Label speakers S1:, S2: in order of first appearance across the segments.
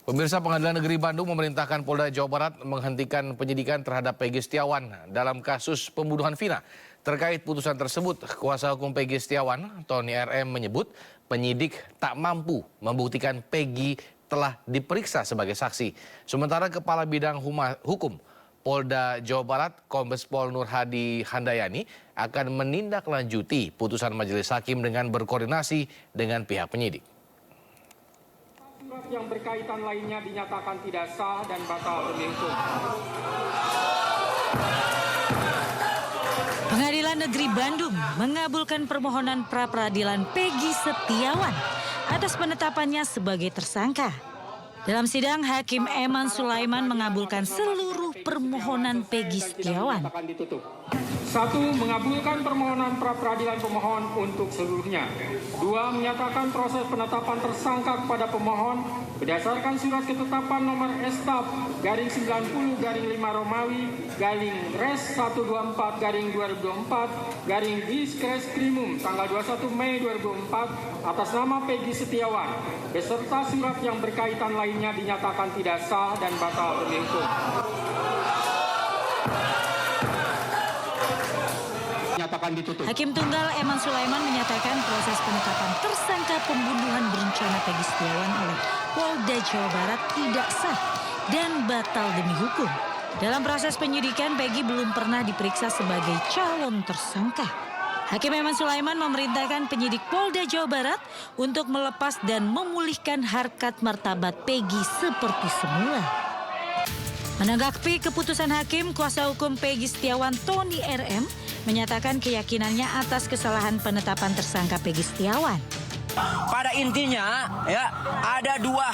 S1: Pemirsa, Pengadilan Negeri Bandung memerintahkan Polda Jawa Barat menghentikan penyidikan terhadap Peggy Setiawan dalam kasus pembunuhan Vina. Terkait putusan tersebut, kuasa hukum Peggy Setiawan, Tony RM, menyebut penyidik tak mampu membuktikan Peggy telah diperiksa sebagai saksi. Sementara Kepala Bidang Hukum Polda Jawa Barat, Kombes Pol Nur Hadi Handayani, akan menindaklanjuti putusan majelis hakim dengan berkoordinasi dengan pihak penyidik.
S2: Surat yang berkaitan lainnya dinyatakan tidak sah dan batal demi hukum.
S3: Pengadilan Negeri Bandung mengabulkan permohonan pra-peradilan Peggy Setiawan atas penetapannya sebagai tersangka. Dalam sidang, Hakim Eman Sulaiman mengabulkan seluruh permohonan Peggy Setiawan.
S2: 1. Mengabulkan permohonan pra-peradilan pemohon untuk seluruhnya. 2. Menyatakan proses penetapan tersangka kepada pemohon berdasarkan surat ketetapan nomor Estaf garing 90 garing 5 Romawi garing Res 124 garing 2024 garing Diskreskrimum tanggal 21 Mei 2004 atas nama Peggy Setiawan beserta surat yang berkaitan lainnya dinyatakan tidak sah dan batal demi hukum.
S3: Hakim Tunggal Eman Sulaiman menyatakan proses penetapan tersangka pembunuhan berencana Peggy Setiawan oleh Polda Jawa Barat tidak sah dan batal demi hukum. Dalam proses penyidikan, Peggy belum pernah diperiksa sebagai calon tersangka. Hakim Eman Sulaiman memerintahkan penyidik Polda Jawa Barat untuk melepas dan memulihkan harkat martabat Peggy seperti semula. Menanggapi keputusan hakim, kuasa hukum Peggy Setiawan Tony RM menyatakan keyakinannya atas kesalahan penetapan tersangka Peggy Setiawan.
S4: Pada intinya, ya, ada dua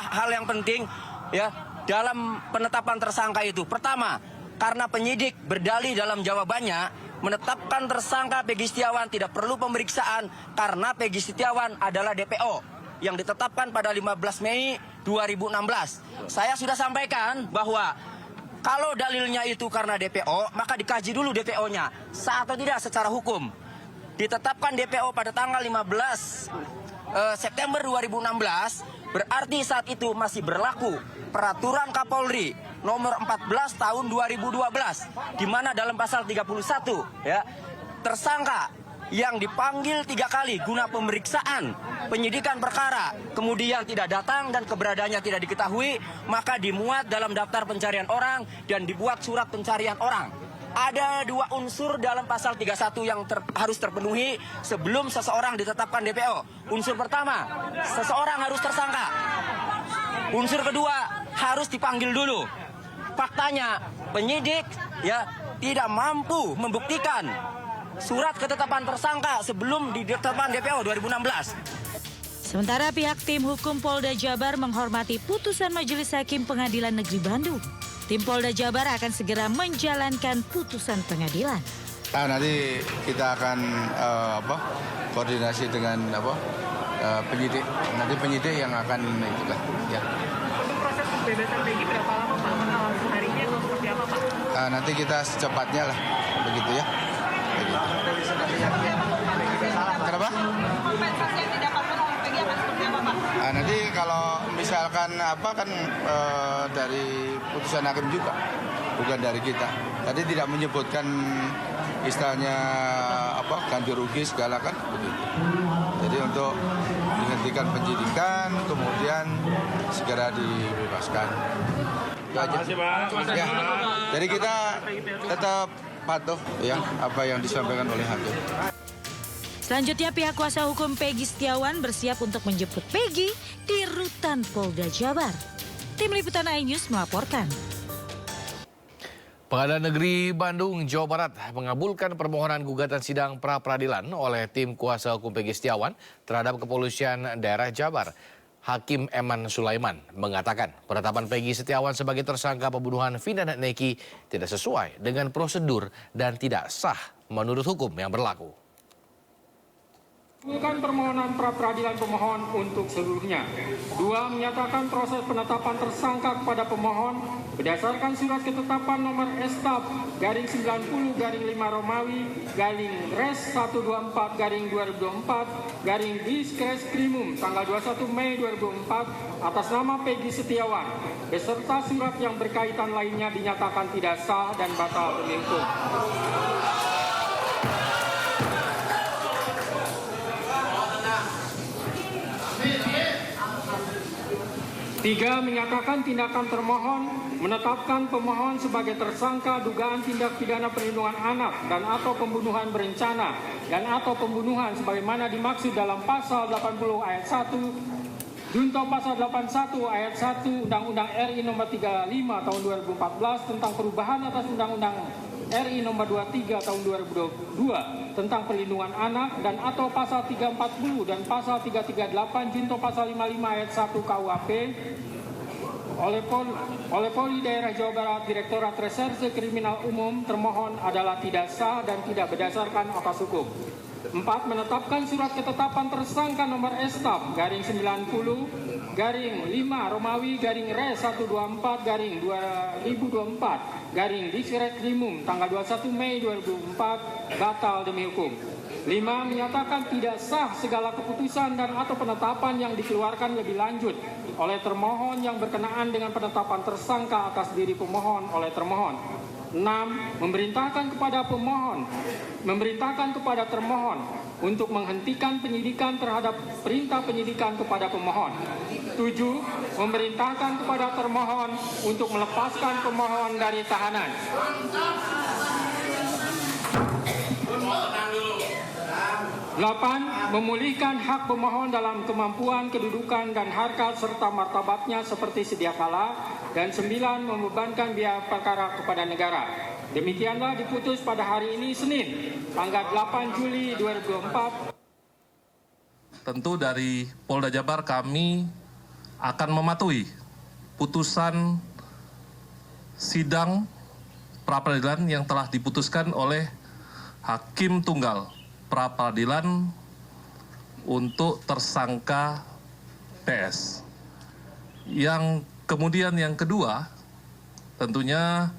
S4: hal yang penting, ya, dalam penetapan tersangka itu. Pertama, karena penyidik berdalih dalam jawabannya menetapkan tersangka Peggy Setiawan tidak perlu pemeriksaan karena Peggy Setiawan adalah DPO yang ditetapkan pada 15 Mei 2016. Saya sudah sampaikan bahwa kalau dalilnya itu karena DPO, maka dikaji dulu DPO-nya, sah atau tidak secara hukum. Ditetapkan DPO pada tanggal 15 September 2016, berarti saat itu masih berlaku Peraturan Kapolri nomor 14 tahun 2012, di mana dalam pasal 31, ya, tersangka yang dipanggil 3 kali guna pemeriksaan penyidikan perkara kemudian tidak datang dan keberadaannya tidak diketahui, maka dimuat dalam daftar pencarian orang dan dibuat surat pencarian orang. Ada 2 unsur dalam pasal 31 yang harus terpenuhi sebelum seseorang ditetapkan DPO. Unsur pertama, seseorang harus tersangka. Unsur kedua, harus dipanggil dulu. Faktanya penyidik, ya, tidak mampu membuktikan surat ketetapan tersangka sebelum ditetapkan DPO 2016.
S3: Sementara pihak tim hukum Polda Jabar menghormati putusan Majelis Hakim Pengadilan Negeri Bandung. Tim Polda Jabar akan segera menjalankan putusan pengadilan.
S5: Nanti kita akan koordinasi dengan penyidik. Nanti penyidik yang akan itulah. Ya.
S6: Untuk proses pembebasan Peggy berapa lama Pak? Langsung harinya atau seperti apa Pak?
S5: Nanti kita secepatnya lah, begitu ya. Kenapa?
S6: Kompensasi yang didapatkan oleh Peggy akan seperti apa Pak?
S5: Nanti kalau misalkan dari putusan hakim juga, bukan dari kita. Tadi tidak menyebutkan istilahnya ganti rugi segala kan begitu. Jadi untuk dihentikan penyidikan, kemudian segera dibebaskan. Itu aja. Ya. Jadi kita tetap patuh ya apa yang disampaikan oleh hakim.
S3: Selanjutnya pihak kuasa hukum Peggy Setiawan bersiap untuk menjemput Peggy di rutan Polda Jabar. Tim Liputan iNews melaporkan.
S1: Pengadilan Negeri Bandung, Jawa Barat mengabulkan permohonan gugatan sidang pra-peradilan oleh tim kuasa hukum Peggy Setiawan terhadap Kepolisian Daerah Jabar. Hakim Eman Sulaiman mengatakan penetapan Peggy Setiawan sebagai tersangka pembunuhan Vina dan Eki tidak sesuai dengan prosedur dan tidak sah menurut hukum yang berlaku.
S2: Mengabulkan permohonan pra-peradilan pemohon untuk seluruhnya. 2. Menyatakan proses penetapan tersangka kepada pemohon berdasarkan surat ketetapan nomor Estab garing 90 garing 5 Romawi garing Res 124 garing 2024 garing Diskreskrimum tanggal 21 Mei 2004 atas nama Peggy Setiawan beserta surat yang berkaitan lainnya dinyatakan tidak sah dan batal demi hukum. 3. Menyatakan tindakan termohon menetapkan pemohon sebagai tersangka dugaan tindak pidana perlindungan anak dan atau pembunuhan berencana dan atau pembunuhan sebagaimana dimaksud dalam pasal 80 ayat 1 junto pasal 81 ayat 1 Undang-Undang RI nomor 35 tahun 2014 tentang perubahan atas Undang-Undang RI nomor 23 tahun 2022 tentang perlindungan anak dan atau pasal 340 dan pasal 338 junto pasal 55 ayat 1 KUHP oleh Polri Daerah Jawa Barat Direktorat Reserse Kriminal Umum termohon adalah tidak sah dan tidak berdasarkan atas hukum. 4. Menetapkan surat ketetapan tersangka nomor Estab garing 90 garing 5 Romawi garing Res 124 garing 2024 garing Diskreskrimum tanggal 21 Mei 2004 batal demi hukum. 5. Menyatakan tidak sah segala keputusan dan atau penetapan yang dikeluarkan lebih lanjut oleh termohon yang berkenaan dengan penetapan tersangka atas diri pemohon oleh termohon. 6. Memerintahkan kepada termohon untuk menghentikan penyidikan terhadap perintah penyidikan kepada pemohon. 7. Memerintahkan kepada termohon untuk melepaskan pemohon dari tahanan. 8. Memulihkan hak pemohon dalam kemampuan, kedudukan, dan harkat serta martabatnya seperti sedia kala. Dan 9. Membebankan biaya perkara kepada negara. Demikianlah diputus pada hari ini Senin, tanggal 8 Juli 2024.
S7: Tentu dari Polda Jabar kami akan mematuhi putusan sidang pra-peradilan yang telah diputuskan oleh Hakim Tunggal pra-peradilan untuk tersangka PS. Yang kemudian yang kedua, tentunya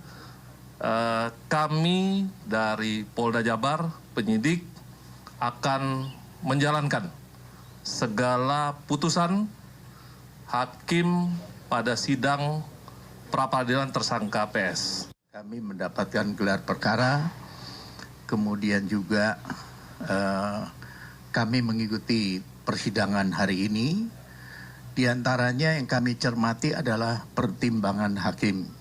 S7: kami dari Polda Jabar, penyidik, akan menjalankan segala putusan hakim pada sidang pra-peradilan tersangka PS.
S8: Kami mendapatkan gelar perkara, kemudian juga kami mengikuti persidangan hari ini. Di antaranya yang kami cermati adalah pertimbangan hakim.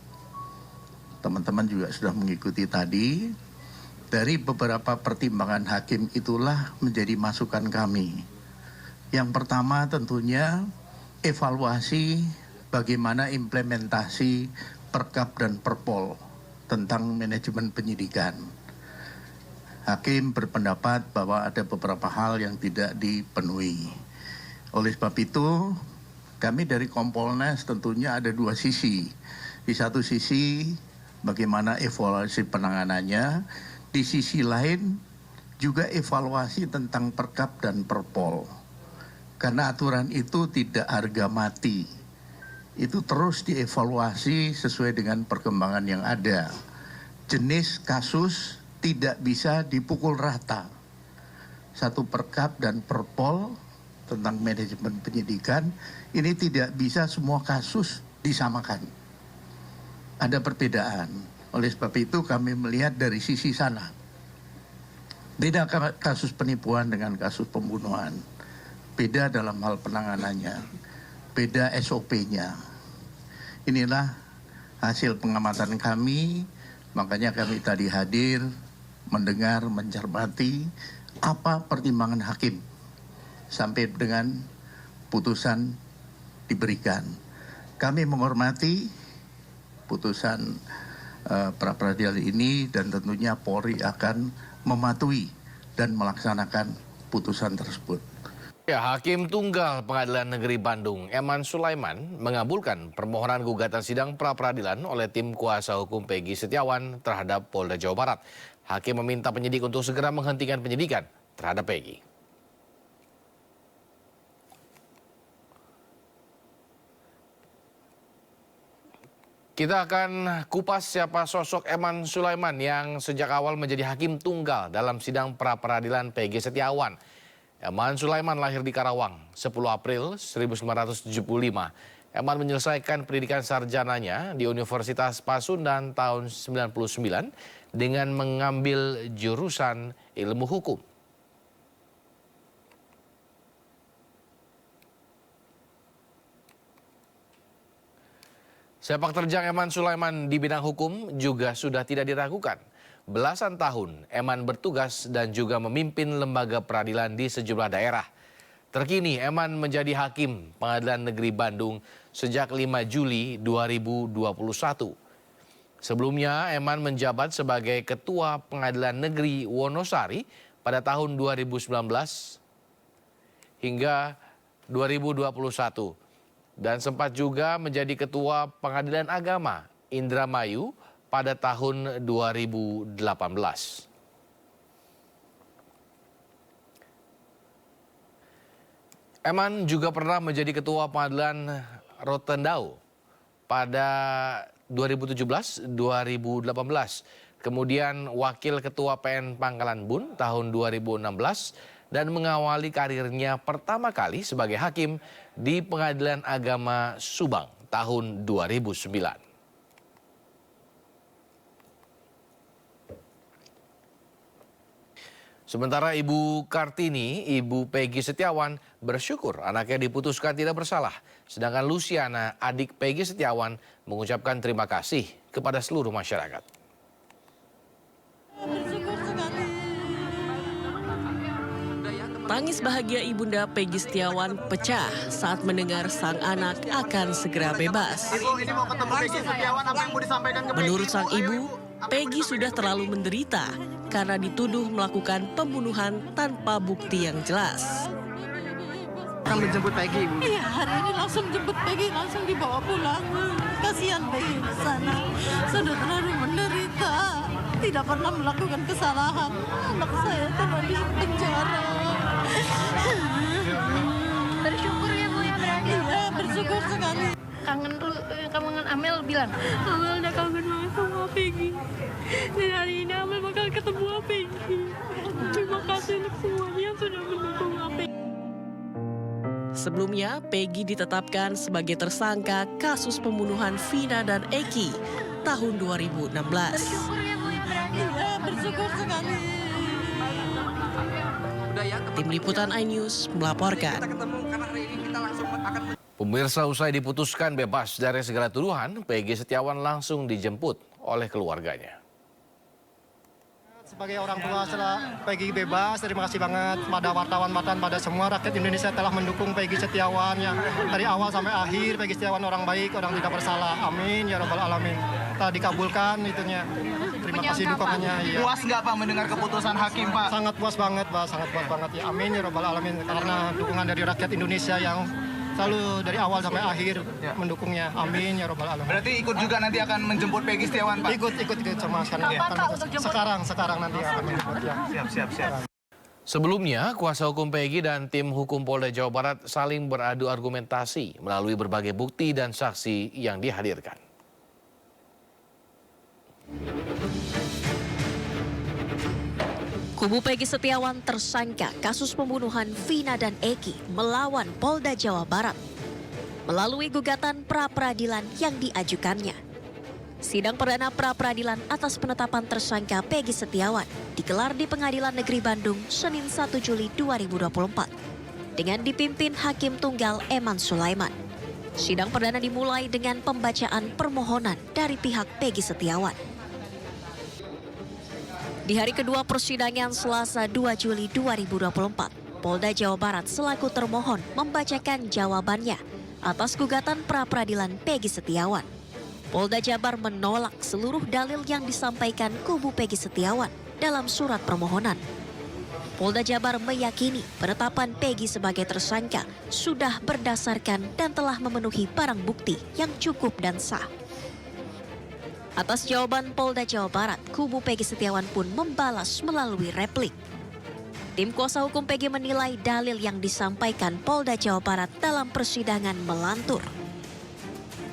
S8: Teman-teman juga sudah mengikuti tadi. Dari beberapa pertimbangan hakim itulah menjadi masukan kami. Yang pertama tentunya evaluasi bagaimana implementasi Perkap dan Perpol tentang manajemen penyidikan. Hakim berpendapat bahwa ada beberapa hal yang tidak dipenuhi. Oleh sebab itu, kami dari Kompolnas tentunya ada dua sisi. Di satu sisi bagaimana evaluasi penanganannya, di sisi lain juga evaluasi tentang Perkap dan Perpol. Karena aturan itu tidak harga mati. Itu terus dievaluasi sesuai dengan perkembangan yang ada. Jenis kasus tidak bisa dipukul rata. Satu Perkap dan Perpol tentang manajemen penyidikan, ini tidak bisa semua kasus disamakan. Ada perbedaan. Oleh sebab itu kami melihat dari sisi sana. Beda kasus penipuan dengan kasus pembunuhan. Beda dalam hal penanganannya. Beda SOP-nya. Inilah hasil pengamatan kami. Makanya kami tadi hadir, mendengar, mencermati apa pertimbangan hakim sampai dengan putusan diberikan. Kami menghormati putusan pra-peradilan ini dan tentunya Polri akan mematuhi dan melaksanakan putusan tersebut.
S1: Ya, Hakim Tunggal Pengadilan Negeri Bandung, Eman Sulaiman, mengabulkan permohonan gugatan sidang pra-peradilan oleh tim kuasa hukum Peggy Setiawan terhadap Polda Jawa Barat. Hakim meminta penyidik untuk segera menghentikan penyidikan terhadap Peggy. Kita akan kupas siapa sosok Eman Sulaiman yang sejak awal menjadi hakim tunggal dalam sidang pra-peradilan PG Setiawan. Eman Sulaiman lahir di Karawang 10 April 1975. Eman menyelesaikan pendidikan sarjananya di Universitas Pasundan tahun 99 dengan mengambil jurusan ilmu hukum. Sepak terjang Eman Sulaiman di bidang hukum juga sudah tidak diragukan. Belasan tahun Eman bertugas dan juga memimpin lembaga peradilan di sejumlah daerah. Terkini Eman menjadi hakim Pengadilan Negeri Bandung sejak 5 Juli 2021. Sebelumnya Eman menjabat sebagai Ketua Pengadilan Negeri Wonosari pada tahun 2019 hingga 2021. Dan sempat juga menjadi Ketua Pengadilan Agama Indramayu pada tahun 2018. Eman juga pernah menjadi Ketua Pengadilan Rotendao pada 2017-2018. Kemudian Wakil Ketua PN Pangkalan Bun tahun 2016 dan mengawali karirnya pertama kali sebagai hakim di Pengadilan Agama Subang tahun 2009. Sementara Ibu Kartini, Ibu Peggy Setiawan bersyukur anaknya diputuskan tidak bersalah. Sedangkan Luciana, adik Peggy Setiawan, mengucapkan terima kasih kepada seluruh masyarakat.
S9: Tangis bahagia Ibunda Peggy Setiawan pecah saat mendengar sang anak akan segera bebas. Menurut sang ibu, Peggy sudah terlalu menderita karena dituduh melakukan pembunuhan tanpa bukti yang jelas.
S10: Orang menjemput Peggy, Ibu?
S11: Iya, hari ini langsung jemput Peggy, langsung dibawa pulang. Kasihan Peggy di sana, sudah terlalu menderita, tidak pernah melakukan kesalahan. Anak saya telah di penjara.
S12: Bersyukur ya Bu ya berarti.
S11: Iya, bersyukur sekali.
S12: Kangen Amel bilang,
S6: Amel udah kangen banget sama Peggy. Dan hari ini Amel bakal ketemu Peggy. Terima kasih untuk semuanya yang sudah mendukung Peggy.
S9: Sebelumnya, Peggy ditetapkan sebagai tersangka kasus pembunuhan Vina dan Eki tahun 2016.
S12: bersyukur ya Bu ya berarti.
S11: Iya, bersyukur sekali.
S9: Tim Liputan iNews melaporkan.
S1: Pemirsa, usai diputuskan bebas dari segala tuduhan, Peggy Setiawan langsung dijemput oleh keluarganya.
S10: Sebagai orang tua setelah Peggy bebas, terima kasih banget pada wartawan-wartawan, pada semua rakyat Indonesia telah mendukung Peggy Setiawan yang dari awal sampai akhir. Peggy Setiawan orang baik, orang tidak bersalah. Amin ya rabbal alamin. Telah dikabulkan itunya. Terima kasih dukungannya. Ya.
S13: Puas nggak Pak mendengar keputusan hakim Pak?
S10: Sangat puas banget Pak, sangat puas banget ya. Amin ya rabbal alamin. Karena dukungan dari rakyat Indonesia yang selalu dari awal sampai akhir mendukungnya. Amin ya rabbal alamin.
S13: Berarti ikut juga nanti akan menjemput Peggy Setiawan Pak?
S10: Ikut sama sekali. Sekarang nanti akan menjemput ya.
S13: Siap.
S1: Sebelumnya, kuasa hukum Peggy dan tim hukum Polda Jawa Barat saling beradu argumentasi melalui berbagai bukti dan saksi yang dihadirkan.
S14: Kubu Peggy Setiawan tersangka kasus pembunuhan Vina dan Eki melawan Polda Jawa Barat melalui gugatan pra-peradilan yang diajukannya. Sidang perdana pra-peradilan atas penetapan tersangka Peggy Setiawan digelar di Pengadilan Negeri Bandung Senin 1 Juli 2024 dengan dipimpin Hakim Tunggal Eman Sulaiman. Sidang perdana dimulai dengan pembacaan permohonan dari pihak Peggy Setiawan. Di hari kedua persidangan Selasa 2 Juli 2024, Polda Jawa Barat selaku termohon membacakan jawabannya atas gugatan pra-peradilan Peggy Setiawan. Polda Jabar menolak seluruh dalil yang disampaikan kubu Peggy Setiawan dalam surat permohonan. Polda Jabar meyakini penetapan Peggy sebagai tersangka sudah berdasarkan dan telah memenuhi barang bukti yang cukup dan sah. Atas jawaban Polda Jawa Barat, kubu Peggy Setiawan pun membalas melalui replik. Tim kuasa hukum Peggy menilai dalil yang disampaikan Polda Jawa Barat dalam persidangan melantur.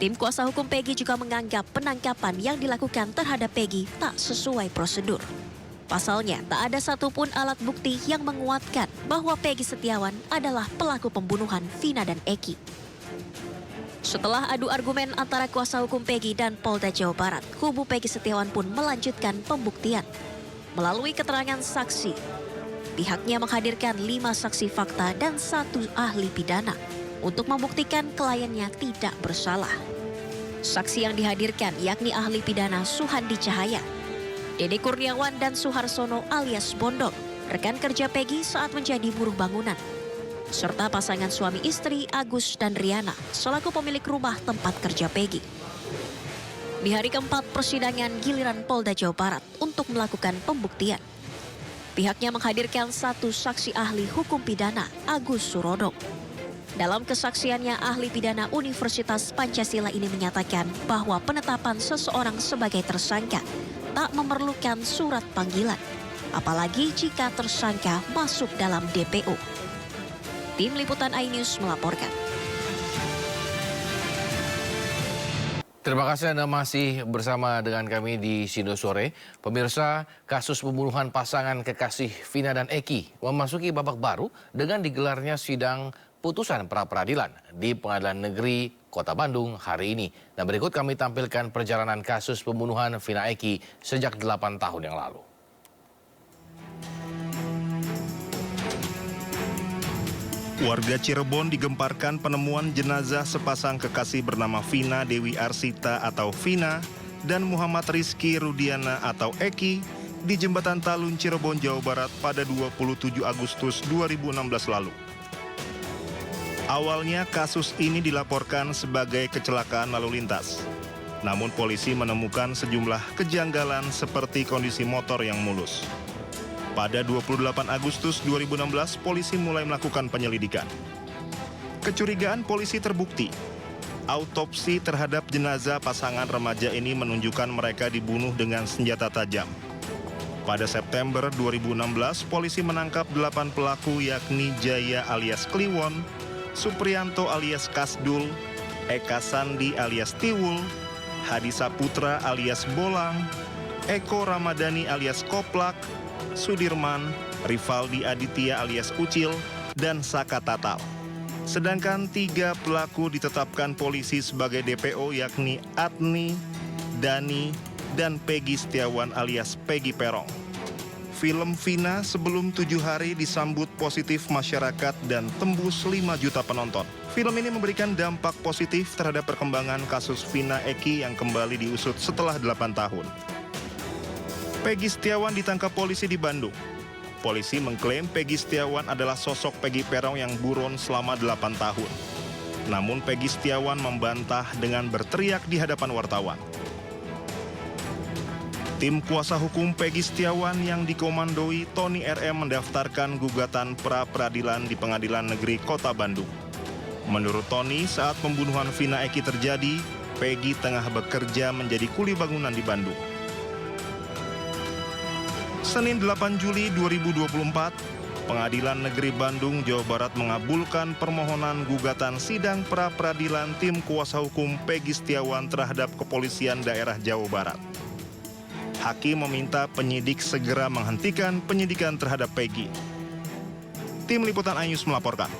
S14: Tim kuasa hukum Peggy juga menganggap penangkapan yang dilakukan terhadap Peggy tak sesuai prosedur. Pasalnya, tak ada satupun alat bukti yang menguatkan bahwa Peggy Setiawan adalah pelaku pembunuhan Vina dan Eki. Setelah adu argumen antara kuasa hukum Peggy dan Polda Jawa Barat, kubu Peggy Setiawan pun melanjutkan pembuktian. Melalui keterangan saksi, pihaknya menghadirkan 5 saksi fakta dan 1 ahli pidana untuk membuktikan kliennya tidak bersalah. Saksi yang dihadirkan yakni ahli pidana Suhandi Cahaya, Dede Kurniawan dan Suharsono alias Bondol, rekan kerja Peggy saat menjadi buruh bangunan, serta pasangan suami istri Agus dan Riana selaku pemilik rumah tempat kerja Peggy. Di hari keempat persidangan giliran Polda Jawa Barat untuk melakukan pembuktian, pihaknya menghadirkan 1 saksi ahli hukum pidana Agus Surodo. Dalam kesaksiannya, ahli pidana Universitas Pancasila ini menyatakan bahwa penetapan seseorang sebagai tersangka tak memerlukan surat panggilan, apalagi jika tersangka masuk dalam DPO. Tim Liputan iNews melaporkan.
S1: Terima kasih Anda masih bersama dengan kami di Sindo Sore. Pemirsa, kasus pembunuhan pasangan kekasih Vina dan Eki memasuki babak baru dengan digelarnya sidang putusan pra-peradilan di Pengadilan Negeri Kota Bandung hari ini. Dan berikut kami tampilkan perjalanan kasus pembunuhan Vina Eki sejak 8 tahun yang lalu.
S15: Warga Cirebon digemparkan penemuan jenazah sepasang kekasih bernama Vina Dewi Arsita atau Vina dan Muhammad Rizky Rudiana atau Eki di Jembatan Talun Cirebon, Jawa Barat pada 27 Agustus 2016 lalu. Awalnya kasus ini dilaporkan sebagai kecelakaan lalu lintas. Namun polisi menemukan sejumlah kejanggalan seperti kondisi motor yang mulus. Pada 28 Agustus 2016, polisi mulai melakukan penyelidikan. Kecurigaan polisi terbukti. Autopsi terhadap jenazah pasangan remaja ini menunjukkan mereka dibunuh dengan senjata tajam. Pada September 2016, polisi menangkap 8 pelaku yakni Jaya alias Kliwon, Supriyanto alias Kasdul, Eka Sandi alias Tiwul, Hadi Saputra alias Bolang, Eko Ramadhani alias Koplak, Sudirman, Rivaldi Aditya alias Ucil, dan Saka Tatal. Sedangkan 3 pelaku ditetapkan polisi sebagai DPO yakni Adni, Dani, dan Peggy Setiawan alias Peggy Perong. Film Vina sebelum 7 hari disambut positif masyarakat dan tembus 5 juta penonton. Film ini memberikan dampak positif terhadap perkembangan kasus Vina Eki yang kembali diusut setelah 8 tahun. Peggy Setiawan ditangkap polisi di Bandung. Polisi mengklaim Peggy Setiawan adalah sosok Peggy Perong yang buron selama 8 tahun. Namun Peggy Setiawan membantah dengan berteriak di hadapan wartawan. Tim kuasa hukum Peggy Setiawan yang dikomandoi Tony RM mendaftarkan gugatan pra-peradilan di Pengadilan Negeri Kota Bandung. Menurut Tony, saat pembunuhan Vina Eki terjadi, Peggy tengah bekerja menjadi kuli bangunan di Bandung. Senin 8 Juli 2024, Pengadilan Negeri Bandung, Jawa Barat mengabulkan permohonan gugatan sidang pra-peradilan tim kuasa hukum Peggy Setiawan terhadap Kepolisian Daerah Jawa Barat. Hakim meminta penyidik segera menghentikan penyidikan terhadap Peggy. Tim Liputan iNews melaporkan.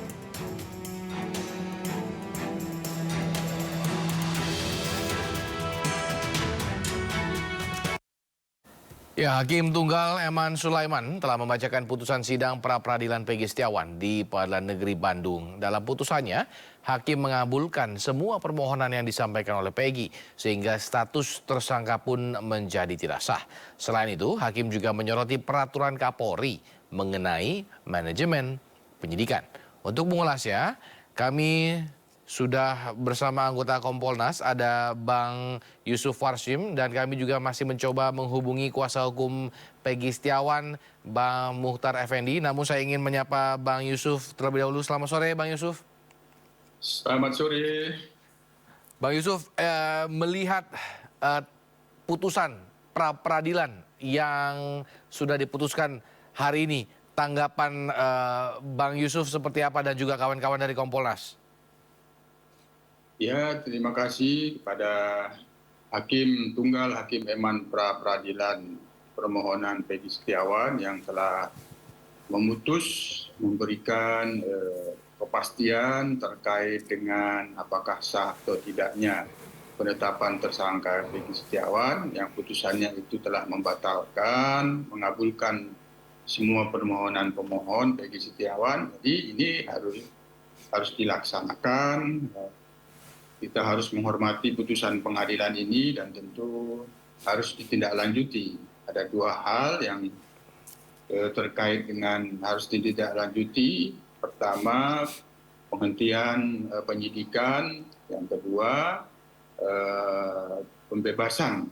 S1: Ya, Hakim Tunggal Eman Sulaiman telah membacakan putusan sidang pra-peradilan Peggy Setiawan di Pengadilan Negeri Bandung. Dalam putusannya, Hakim mengabulkan semua permohonan yang disampaikan oleh Peggy, sehingga status tersangka pun menjadi tidak sah. Selain itu, Hakim juga menyoroti peraturan Kapolri mengenai manajemen penyidikan. Untuk mengulasnya, kami sudah bersama anggota Kompolnas, ada Bang Yusuf Warsim, dan kami juga masih mencoba menghubungi kuasa hukum Peggy Setiawan, Bang Muhtar Effendi. Namun saya ingin menyapa Bang Yusuf terlebih dahulu. Selamat sore Bang Yusuf.
S16: Selamat sore.
S1: Bang Yusuf, melihat putusan pra-peradilan yang sudah diputuskan hari ini, tanggapan Bang Yusuf seperti apa dan juga kawan-kawan dari Kompolnas?
S16: Ya, terima kasih kepada Hakim Tunggal, Hakim Eman Pra Peradilan permohonan Peggy Setiawan yang telah memberikan kepastian terkait dengan apakah sah atau tidaknya penetapan tersangka Peggy Setiawan, yang putusannya itu telah membatalkan, mengabulkan semua permohonan pemohon Peggy Setiawan. Jadi ini harus dilaksanakan. Kita harus menghormati putusan pengadilan ini dan tentu harus ditindaklanjuti. Ada dua hal yang terkait dengan harus ditindaklanjuti. Pertama, penghentian penyidikan. Yang kedua, pembebasan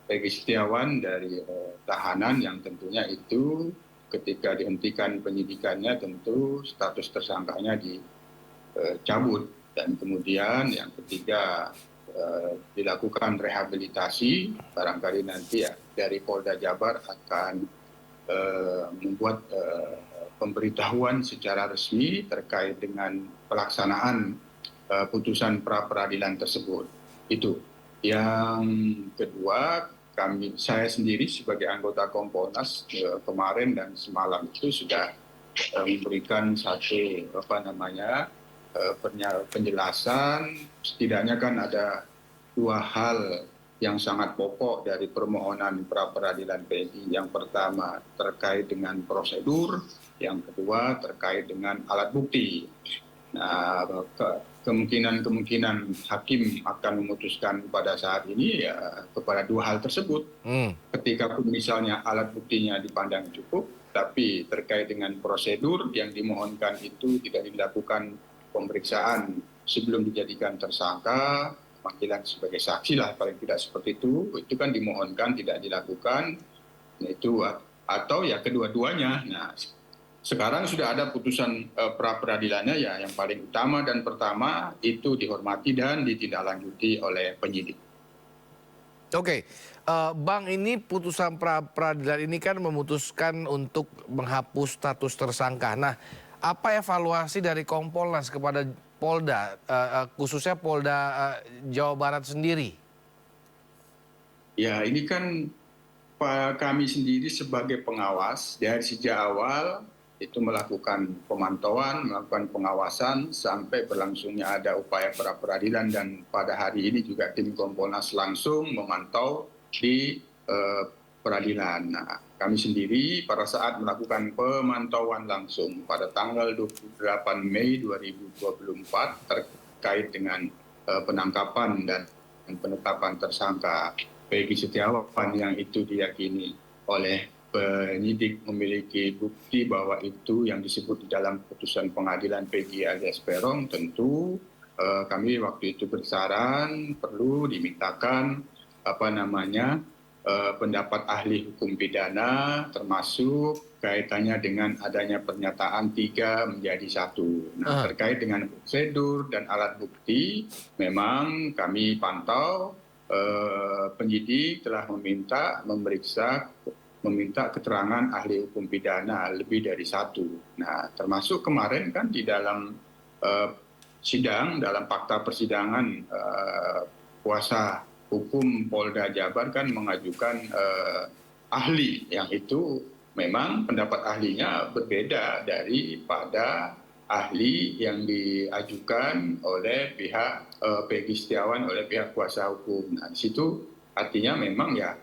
S16: Peggy Setiawan dari tahanan, yang tentunya itu ketika dihentikan penyidikannya tentu status tersangkanya dicabut. Dan kemudian yang ketiga, dilakukan rehabilitasi. Barangkali nanti ya, dari Polda Jabar akan membuat pemberitahuan secara resmi terkait dengan pelaksanaan putusan pra peradilan tersebut. Itu. Yang kedua, saya sendiri sebagai anggota Kompolnas kemarin dan semalam itu sudah memberikan satu penjelasan. Setidaknya kan ada dua hal yang sangat pokok dari permohonan pra peradilan Peggy. Yang pertama terkait dengan prosedur, yang kedua terkait dengan alat bukti. Nah, kemungkinan hakim akan memutuskan pada saat ini ya kepada dua hal tersebut. Ketika pun misalnya alat buktinya dipandang cukup, tapi terkait dengan prosedur yang dimohonkan itu tidak dilakukan pemeriksaan sebelum dijadikan tersangka, panggilan sebagai saksi lah paling tidak seperti itu kan dimohonkan tidak dilakukan. Nah, itu atau ya kedua-duanya. Nah, sekarang sudah ada putusan pra peradilannya ya, yang paling utama dan pertama itu dihormati dan ditindaklanjuti oleh penyidik.
S1: Oke, Bang, ini putusan pra peradilan ini kan memutuskan untuk menghapus status tersangka. Nah, apa evaluasi dari Kompolnas kepada Polda, khususnya Polda Jawa Barat sendiri?
S16: Ya, ini kan kami sendiri sebagai pengawas dari sejak awal itu melakukan pemantauan, melakukan pengawasan sampai berlangsungnya ada upaya pra peradilan, dan pada hari ini juga tim Kompolnas langsung memantau di peradilan. Nah, kami sendiri pada saat melakukan pemantauan langsung pada tanggal 28 Mei 2024 terkait dengan penangkapan dan penetapan tersangka Peggy Setiawan yang itu diyakini oleh penyidik memiliki bukti bahwa itu yang disebut di dalam putusan pengadilan Peggy alias Peron, tentu kami waktu itu bersaran perlu dimintakan pendapat ahli hukum pidana, termasuk kaitannya dengan adanya pernyataan 3 menjadi 1. Nah, terkait dengan prosedur dan alat bukti, memang kami pantau penyidik telah meminta keterangan ahli hukum pidana lebih dari 1. Nah, termasuk kemarin kan di dalam sidang, dalam fakta persidangan, kuasa hukum Polda Jabar kan mengajukan ahli yang itu memang pendapat ahlinya berbeda daripada ahli yang diajukan oleh pihak Peggy Setiawan oleh pihak kuasa hukum. Nah, di situ artinya memang ya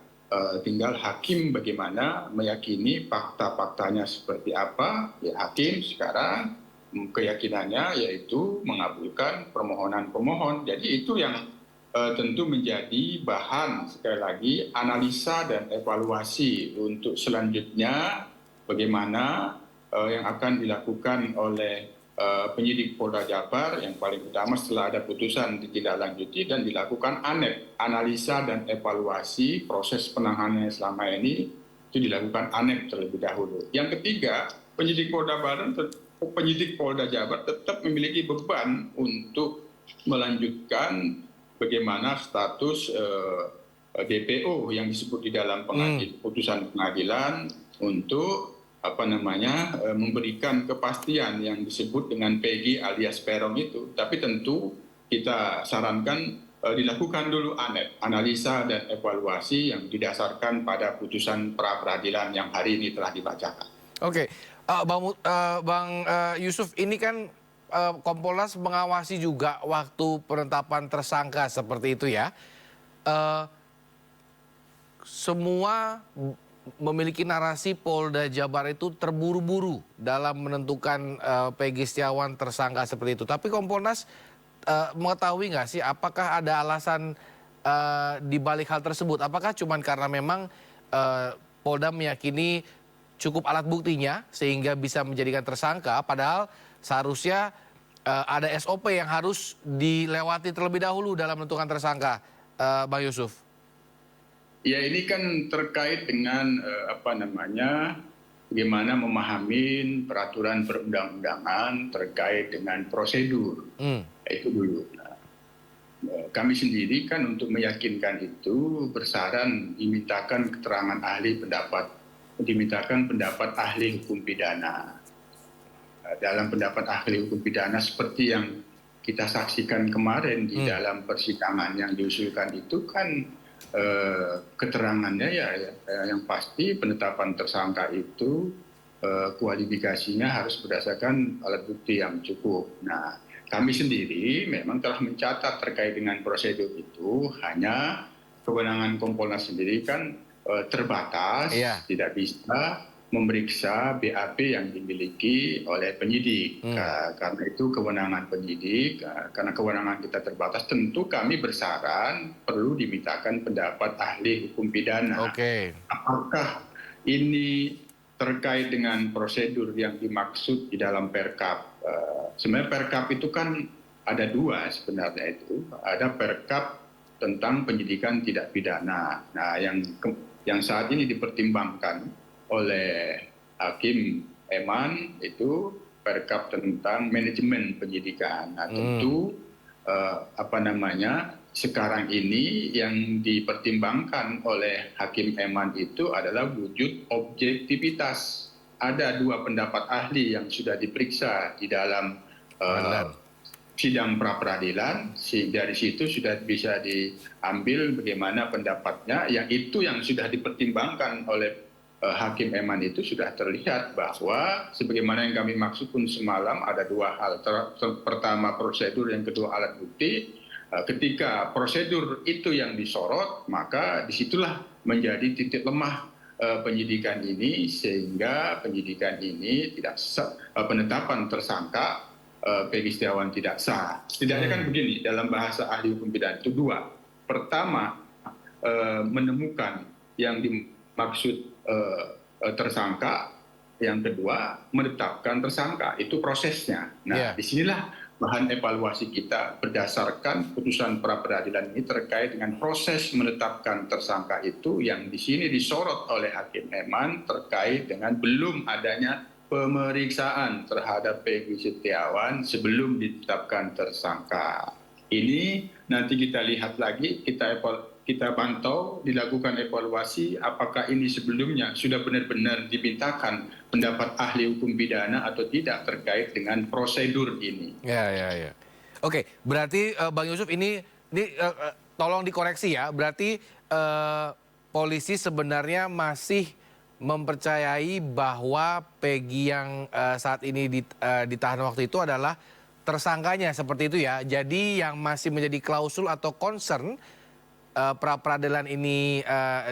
S16: tinggal hakim bagaimana meyakini fakta-faktanya seperti apa. Ya, hakim sekarang keyakinannya yaitu mengabulkan permohonan pemohon. Jadi itu yang tentu menjadi bahan sekali lagi analisa dan evaluasi untuk selanjutnya bagaimana yang akan dilakukan oleh penyidik Polda Jabar. Yang paling utama setelah ada putusan ditindaklanjuti dan dilakukan analisa dan evaluasi proses penanganannya selama ini itu dilakukan terlebih dahulu. Yang ketiga, penyidik Polda Jabar tetap memiliki beban untuk melanjutkan bagaimana status DPO yang disebut di dalam putusan pengadilan untuk memberikan kepastian yang disebut dengan Peggy alias Peron itu. Tapi tentu kita sarankan dilakukan dulu analisa dan evaluasi yang didasarkan pada putusan pra peradilan yang hari ini telah dibacakan.
S1: Oke, Bang Yusuf, ini kan Kompolnas mengawasi juga waktu penetapan tersangka seperti itu ya. Semua memiliki narasi Polda Jabar itu terburu-buru dalam menentukan Peggy Setiawan tersangka seperti itu. Tapi Kompolnas mengetahui nggak sih apakah ada alasan di balik hal tersebut? Apakah cuma karena memang Polda meyakini cukup alat buktinya sehingga bisa menjadikan tersangka, padahal seharusnya ada SOP yang harus dilewati terlebih dahulu dalam menentukan tersangka, Bang Yusuf?
S16: Ya, ini kan terkait dengan bagaimana memahami peraturan perundang-undangan terkait dengan prosedur. Itu dulu. Nah, kami sendiri kan untuk meyakinkan itu bersaran dimintakan keterangan ahli dimintakan pendapat ahli hukum pidana. Dalam pendapat ahli hukum pidana seperti yang kita saksikan kemarin di dalam persidangan yang diusulkan itu kan keterangannya ya yang pasti penetapan tersangka itu kualifikasinya harus berdasarkan alat bukti yang cukup. Nah, kami sendiri memang telah mencatat terkait dengan prosedur itu, hanya kewenangan Kompolnas sendiri kan terbatas, tidak bisa memeriksa BAP yang dimiliki oleh penyidik. Karena itu kewenangan penyidik, karena kewenangan kita terbatas, tentu kami bersaran perlu dimintakan pendapat ahli hukum pidana. Apakah ini terkait dengan prosedur yang dimaksud di dalam Perkap? Sebenarnya Perkap itu kan ada dua sebenarnya itu. Ada Perkap tentang penyidikan tidak pidana. Nah, yang saat ini dipertimbangkan oleh Hakim Eman itu Perkap tentang manajemen penyidikan. Nah, tentu sekarang ini yang dipertimbangkan oleh Hakim Eman itu adalah wujud objektivitas. Ada dua pendapat ahli yang sudah diperiksa di dalam sidang pra peradilan. Dari situ sudah bisa diambil bagaimana pendapatnya. Yang itu yang sudah dipertimbangkan oleh Hakim Eman itu sudah terlihat bahwa sebagaimana yang kami maksud pun semalam ada dua hal. Pertama prosedur, yang kedua alat bukti. Ketika prosedur itu yang disorot, maka disitulah menjadi titik lemah penyidikan ini, sehingga penyidikan ini tidak sah, penetapan tersangka Peggy Setiawan tidak sah. Setidaknya kan begini, dalam bahasa ahli hukum pidana itu dua. Pertama, menemukan yang dimaksud tersangka, yang kedua menetapkan tersangka. Itu prosesnya. Nah, disinilah bahan evaluasi kita berdasarkan putusan pra peradilan ini terkait dengan proses menetapkan tersangka itu, yang di sini disorot oleh Hakim Eman terkait dengan belum adanya pemeriksaan terhadap Peggy Setiawan sebelum ditetapkan tersangka. Ini nanti kita lihat lagi, kita pantau, dilakukan evaluasi apakah ini sebelumnya sudah benar-benar dimintakan pendapat ahli hukum pidana atau tidak terkait dengan prosedur ini.
S1: Ya. Oke, berarti Bang Yusuf ini tolong dikoreksi ya. Berarti polisi sebenarnya masih mempercayai bahwa Peggy yang saat ini ditahan waktu itu adalah tersangkanya, seperti itu ya. Jadi yang masih menjadi klausul atau concern pra peradilan ini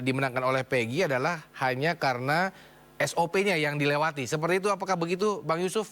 S1: dimenangkan oleh Peggy adalah hanya karena SOP-nya yang dilewati. Seperti itu, apakah begitu Bang Yusuf?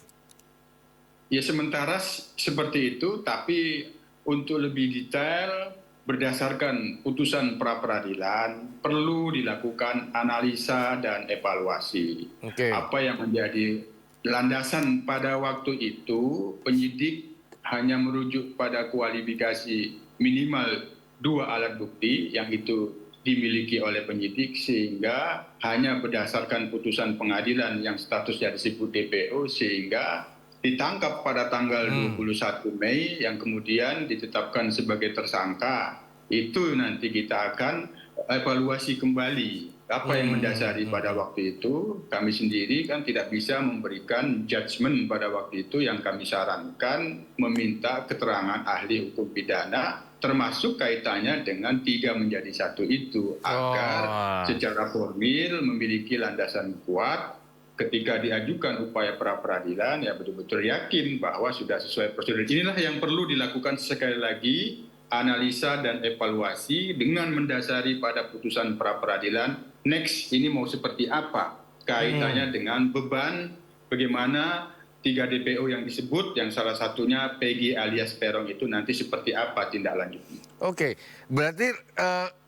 S16: Ya, sementara seperti itu, tapi untuk lebih detail berdasarkan putusan pra peradilan perlu dilakukan analisa dan evaluasi. Apa yang menjadi landasan pada waktu itu, penyidik hanya merujuk pada kualifikasi minimal 2 alat bukti yang itu dimiliki oleh penyidik, sehingga hanya berdasarkan putusan pengadilan yang statusnya disebut DPO, sehingga ditangkap pada tanggal 21 Mei yang kemudian ditetapkan sebagai tersangka. Itu nanti kita akan evaluasi kembali Apa yang mendasari pada waktu itu, kami sendiri kan tidak bisa memberikan judgement pada waktu itu. Yang kami sarankan meminta keterangan ahli hukum pidana, termasuk kaitannya dengan 3 menjadi 1 itu, agar secara formil memiliki landasan kuat ketika diajukan upaya pra-peradilan, ya betul-betul yakin bahwa sudah sesuai prosedur. Inilah yang perlu dilakukan sekali lagi, analisa dan evaluasi dengan mendasari pada putusan pra-peradilan. Next, ini mau seperti apa kaitannya dengan beban, bagaimana 3 DPO yang disebut, yang salah satunya Peggy alias Peron itu nanti seperti apa tindak lanjutnya.
S1: Oke, berarti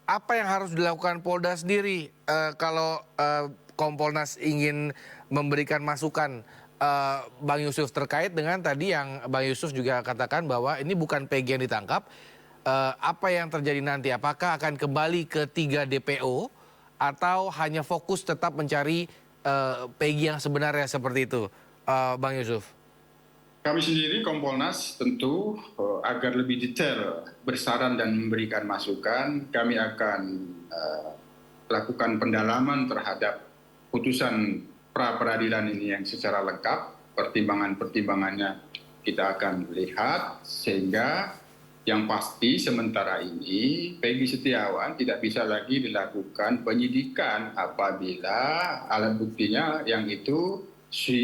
S1: apa yang harus dilakukan Polda sendiri kalau Kompolnas ingin memberikan masukan, Bang Yusuf, terkait dengan tadi yang Bang Yusuf juga katakan bahwa ini bukan Peggy yang ditangkap. Apa yang terjadi nanti? Apakah akan kembali ke 3 DPO atau hanya fokus tetap mencari Peggy yang sebenarnya seperti itu, Bang Yusuf?
S16: Kami sendiri Kompolnas tentu agar lebih detail bersaran dan memberikan masukan, kami akan lakukan pendalaman terhadap putusan pra-peradilan ini yang secara lengkap, pertimbangan-pertimbangannya kita akan lihat, sehingga yang pasti sementara ini Peggy Setiawan tidak bisa lagi dilakukan penyidikan apabila alat buktinya yang itu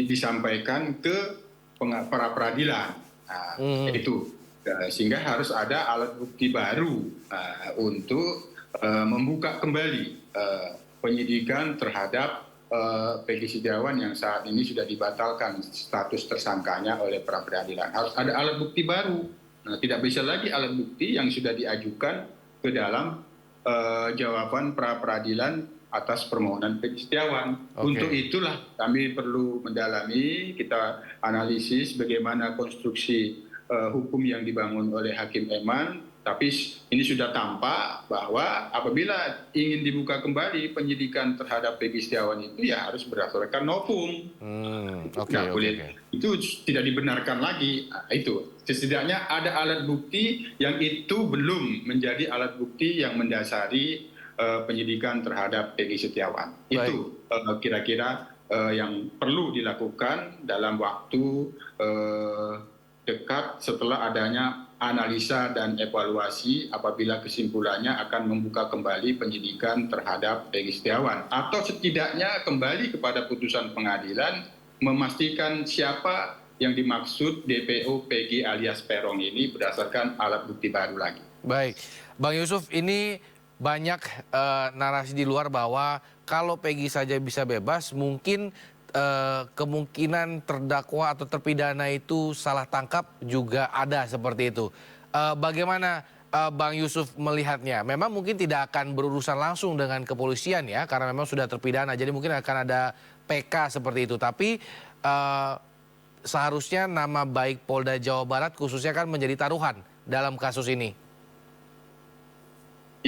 S16: disampaikan ke pra-peradilan. Itu sehingga harus ada alat bukti baru untuk membuka kembali penyidikan terhadap Peggy Setiawan yang saat ini sudah dibatalkan status tersangkanya oleh pra-peradilan. Harus ada alat bukti baru. Nah, tidak bisa lagi alat bukti yang sudah diajukan ke dalam jawaban pra-peradilan atas permohonan Peggy Setiawan. Untuk itulah kami perlu mendalami, kita analisis bagaimana konstruksi hukum yang dibangun oleh Hakim Eman. Tapi ini sudah tampak bahwa apabila ingin dibuka kembali penyidikan terhadap Peggy Setiawan itu ya harus berdasarkan novum. Itu tidak dibenarkan lagi. Itu setidaknya ada alat bukti yang itu belum menjadi alat bukti yang mendasari penyidikan terhadap Peggy Setiawan. Itu kira-kira yang perlu dilakukan dalam waktu dekat setelah adanya analisa dan evaluasi apabila kesimpulannya akan membuka kembali penyidikan terhadap Peggy Setiawan. Atau setidaknya kembali kepada putusan pengadilan memastikan siapa yang dimaksud DPO Peggy alias Peron ini berdasarkan alat bukti baru lagi.
S1: Baik, Bang Yusuf, ini banyak narasi di luar bahwa kalau Peggy saja bisa bebas, mungkin kemungkinan terdakwa atau terpidana itu salah tangkap juga ada seperti itu. Bagaimana Bang Yusuf melihatnya? Memang mungkin tidak akan berurusan langsung dengan kepolisian ya, karena memang sudah terpidana. Jadi mungkin akan ada PK seperti itu. Tapi seharusnya nama baik Polda Jawa Barat khususnya kan menjadi taruhan dalam kasus ini.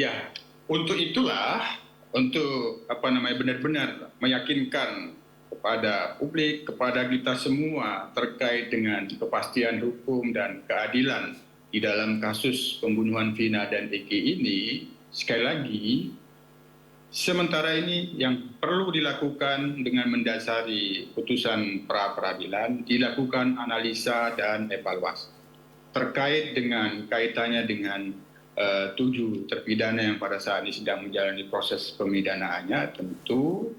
S16: Ya, untuk itulah, untuk benar-benar meyakinkan kepada publik, kepada kita semua terkait dengan kepastian hukum dan keadilan di dalam kasus pembunuhan Vina dan Eki ini, sekali lagi, sementara ini yang perlu dilakukan dengan mendasari putusan pra-peradilan, dilakukan analisa dan evaluasi. Terkait dengan kaitannya dengan 7 terpidana yang pada saat ini sedang menjalani proses pemidanaannya, tentu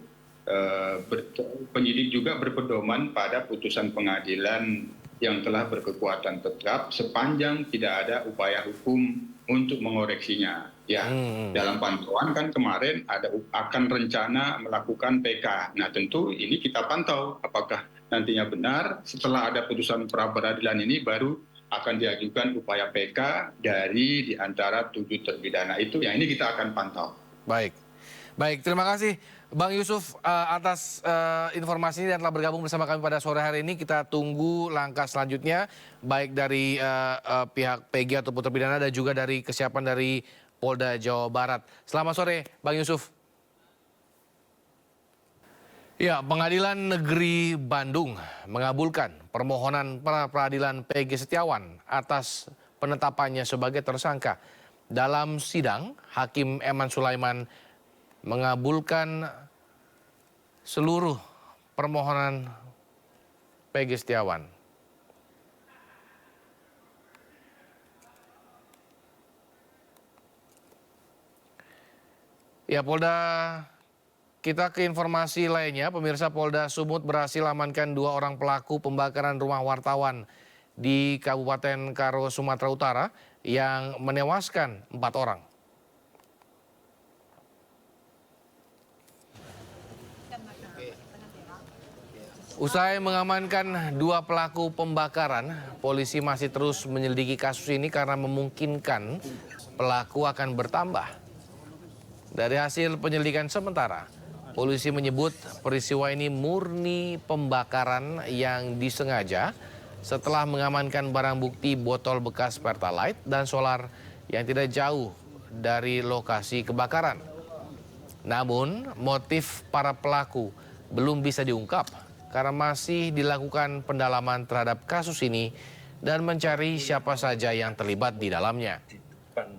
S16: penyidik juga berpedoman pada putusan pengadilan yang telah berkekuatan tetap sepanjang tidak ada upaya hukum untuk mengoreksinya. Ya, dalam pantauan kan kemarin akan rencana melakukan PK. Nah, tentu ini kita pantau apakah nantinya benar setelah ada putusan pra-peradilan ini baru akan diajukan upaya PK dari di antara 7 terpidana itu. Yang ini kita akan pantau.
S1: Baik, terima kasih Bang Yusuf atas informasi ini dan telah bergabung bersama kami pada sore hari ini. Kita tunggu langkah selanjutnya baik dari pihak Peggy ataupun terpidana dan juga dari kesiapan dari Polda Jawa Barat. Selamat sore Bang Yusuf. Ya, Pengadilan Negeri Bandung mengabulkan permohonan pra-peradilan Peggy Setiawan atas penetapannya sebagai tersangka. Dalam sidang, Hakim Eman Sulaiman mengabulkan seluruh permohonan Peggy Setiawan. Ya, kita ke informasi lainnya. Pemirsa, Polda Sumut berhasil amankan 2 orang pelaku pembakaran rumah wartawan di Kabupaten Karo, Sumatera Utara yang menewaskan 4 orang. Usai mengamankan 2 pelaku pembakaran, polisi masih terus menyelidiki kasus ini karena memungkinkan pelaku akan bertambah. Dari hasil penyelidikan sementara, polisi menyebut peristiwa ini murni pembakaran yang disengaja setelah mengamankan barang bukti botol bekas Pertalite dan solar yang tidak jauh dari lokasi kebakaran. Namun, motif para pelaku belum bisa diungkap karena masih dilakukan pendalaman terhadap kasus ini dan mencari siapa saja yang terlibat di dalamnya.
S17: Di depan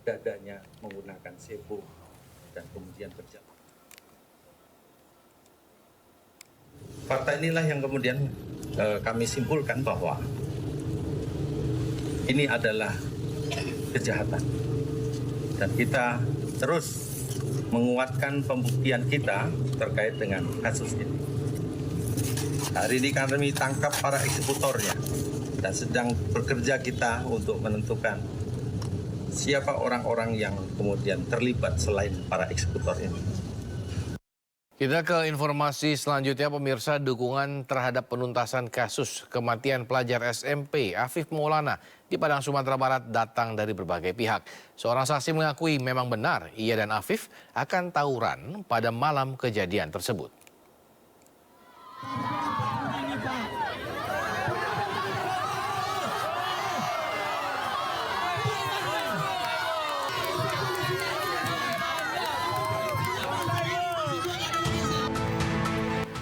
S17: dadanya menggunakan sepo dan kemudian berjalan. Fakta inilah yang kemudian kami simpulkan bahwa ini adalah kejahatan dan kita terus menguatkan pembuktian kita terkait dengan kasus ini. Hari ini kami tangkap para eksekutornya dan sedang bekerja kita untuk menentukan siapa orang-orang yang kemudian terlibat selain para eksekutor ini.
S1: Kita ke informasi selanjutnya, pemirsa. Dukungan terhadap penuntasan kasus kematian pelajar SMP Afif Maulana di Padang, Sumatera Barat datang dari berbagai pihak. Seorang saksi mengakui memang benar ia dan Afif akan tawuran pada malam kejadian tersebut.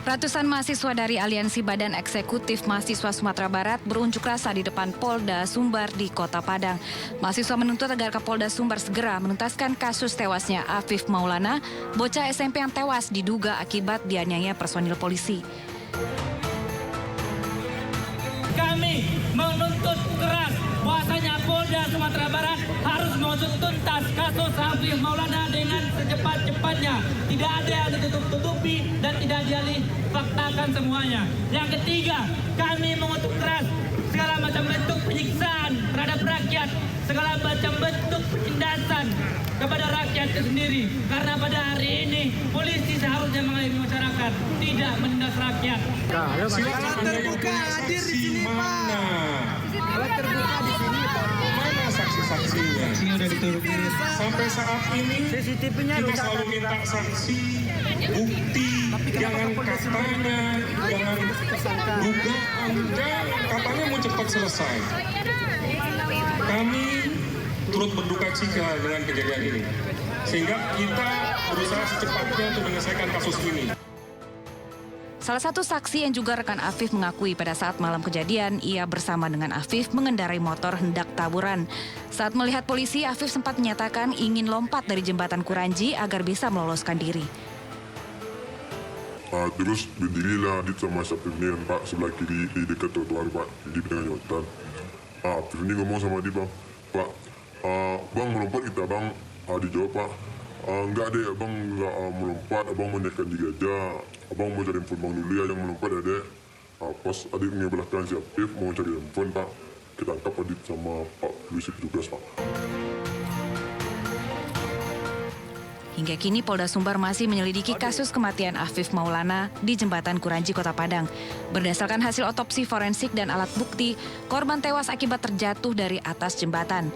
S18: Ratusan mahasiswa dari Aliansi Badan Eksekutif Mahasiswa Sumatera Barat berunjuk rasa di depan Polda Sumbar di Kota Padang. Mahasiswa menuntut agar Kapolda Sumbar segera menuntaskan kasus tewasnya Afif Maulana, bocah SMP yang tewas diduga akibat dianiaya personil polisi.
S19: Kami menuntut keras bahwasanya Polda Sumatera Barat harus mengusut tuntas kasus Afif Maulana dengan secepat-cepatnya. Tidak ada yang ditutup-tutupi dan tidak dialih faktakan semuanya. Yang ketiga, kami mengutuk keras segala macam bentuk penyiksaan terhadap rakyat, segala macam bentuk penindasan kepada rakyat sendiri. Karena pada hari ini polisi seharusnya mengayomi masyarakat, tidak menindas rakyat.
S20: Kalau terbuka hadir di sini, Pak. Kalau terbuka di sini, Pak. Mana saksi-saksinya? Saksinya udah diturutin. Sampai saat ini CCTV-nya kita selalu minta saksi, bukti, jangan katanya, jangan dugaan, katanya mau cepat selesai. Kami turut berduka cita dengan kejadian ini, sehingga kita berusaha secepatnya untuk menyelesaikan kasus ini.
S18: Salah satu saksi yang juga rekan Afif mengakui pada saat malam kejadian, ia bersama dengan Afif mengendarai motor hendak tawuran. Saat melihat polisi, Afif sempat menyatakan ingin lompat dari jembatan Kuranji agar bisa meloloskan diri.
S21: Terus berdirilah Adit sama Afif ini kan Pak, sebelah kiri di dekat trotoar Pak, di tengah jembatan. Afif ini ngomong sama dia, Bang, Pak, Bang melompat kita Bang. Dijawab, Pak, enggak deh Abang nggak melompat, Abang menaikkan diri aja. Abang mau cari handphone Bang dulu ya yang melompat adek. Pas adik ngebelakang si Afif mau cari handphone Pak, ketangkap Adit sama Pak polisi petugas Pak.
S18: Hingga kini Polda Sumbar masih menyelidiki kasus kematian Afif Maulana di Jembatan Kuranji, Kota Padang. Berdasarkan hasil otopsi forensik dan alat bukti, korban tewas akibat terjatuh dari atas jembatan.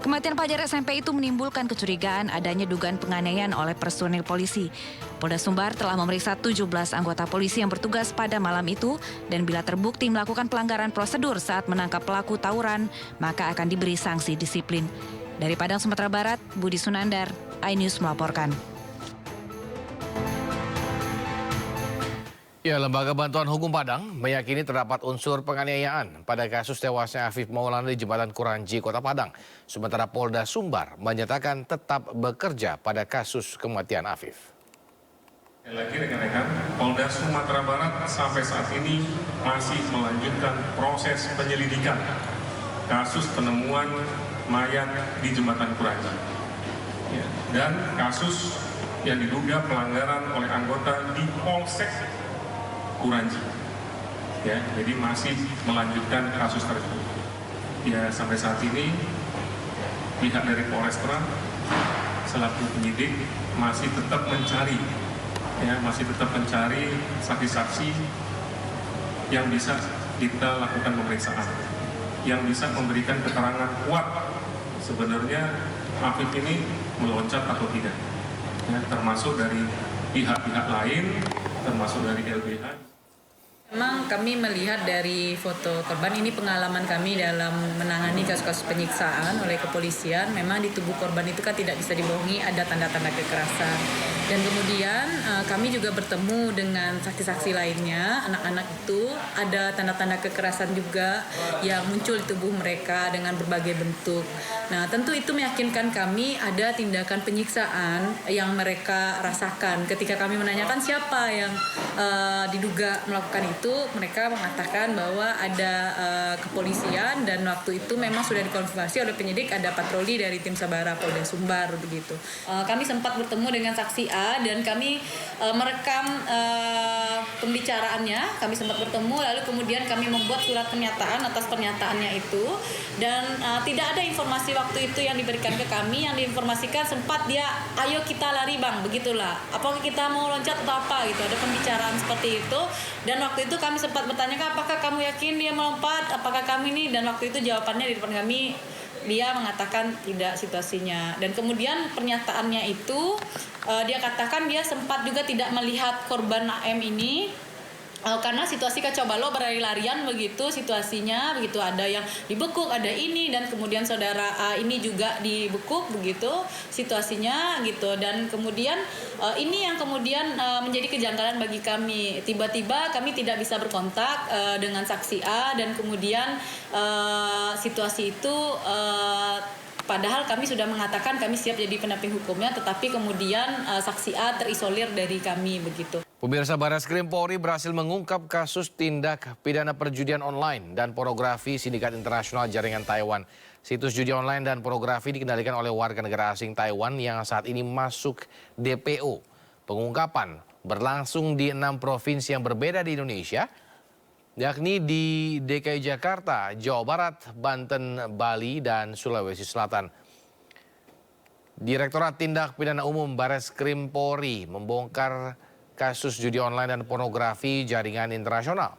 S18: Kematian pelajar SMP itu menimbulkan kecurigaan adanya dugaan penganiayaan oleh personil polisi. Polda Sumbar telah memeriksa 17 anggota polisi yang bertugas pada malam itu dan bila terbukti melakukan pelanggaran prosedur saat menangkap pelaku tawuran, maka akan diberi sanksi disiplin. Dari Padang, Sumatera Barat, Budi Sunandar, iNews melaporkan.
S1: Ya, Lembaga Bantuan Hukum Padang meyakini terdapat unsur penganiayaan pada kasus tewasnya Afif Maulana di Jembatan Kuranji, Kota Padang. Sementara Polda Sumbar menyatakan tetap bekerja pada kasus kematian Afif.
S20: Lagi rekan-rekan, Polda Sumatera Barat sampai saat ini masih melanjutkan proses penyelidikan kasus penemuan mayat di Jembatan Kuranji. Dan kasus yang diduga pelanggaran oleh anggota di Polsek Kuranji. Ya, jadi masih melanjutkan kasus tersebut. Ya, sampai saat ini pihak dari Polrestra selaku penyidik masih tetap mencari saksi-saksi yang bisa kita lakukan pemeriksaan, yang bisa memberikan keterangan kuat sebenarnya Afif ini meloncat atau tidak. Ya, termasuk dari pihak-pihak lain, termasuk dari LBH.
S4: Memang kami melihat dari foto korban, ini pengalaman kami dalam menangani kasus-kasus penyiksaan oleh kepolisian. Memang di tubuh korban itu kan tidak bisa dibohongi, ada tanda-tanda kekerasan. Dan kemudian kami juga bertemu dengan saksi-saksi lainnya, anak-anak itu ada tanda-tanda kekerasan juga yang muncul di tubuh mereka dengan berbagai bentuk. Nah, tentu itu meyakinkan kami ada tindakan penyiksaan yang mereka rasakan. Ketika kami menanyakan siapa yang diduga melakukan itu, mereka mengatakan bahwa ada kepolisian dan waktu itu memang sudah dikonfirmasi oleh penyidik ada patroli dari tim Sabara Polda Sumbar begitu. Kami sempat bertemu dengan saksi A dan kami merekam pembicaraannya. Kami sempat bertemu lalu kemudian kami membuat surat pernyataan atas pernyataannya itu dan tidak ada informasi waktu itu yang diberikan ke kami. Yang diinformasikan sempat dia ayo kita lari bang, begitulah. Apakah kita mau loncat atau apa gitu. Ada pembicaraan seperti itu dan waktu itu kami sempat bertanya, apakah kamu yakin dia melompat, apakah kamu ini, dan waktu itu jawabannya di depan kami dia mengatakan tidak situasinya. Dan kemudian pernyataannya itu dia katakan dia sempat juga tidak melihat korban AM ini karena situasi kacau balau, berlari-larian begitu situasinya, begitu ada yang dibekuk, ada ini, dan kemudian saudara A ini juga dibekuk begitu situasinya gitu. Dan kemudian ini yang kemudian menjadi kejanggalan bagi kami. Tiba-tiba kami tidak bisa berkontak dengan saksi A dan kemudian situasi itu padahal kami sudah mengatakan kami siap jadi pendamping hukumnya, tetapi kemudian saksi A terisolir dari kami begitu.
S1: Pemirsa, Barreskrim Polri berhasil mengungkap kasus tindak pidana perjudian online dan pornografi sindikat internasional jaringan Taiwan. Situs judi online dan pornografi dikendalikan oleh warga negara asing Taiwan yang saat ini masuk DPO. Pengungkapan berlangsung di 6 provinsi yang berbeda di Indonesia, yakni di DKI Jakarta, Jawa Barat, Banten, Bali, dan Sulawesi Selatan. Direktorat Tindak Pidana Umum Barreskrim Polri membongkar kasus judi online dan pornografi jaringan internasional.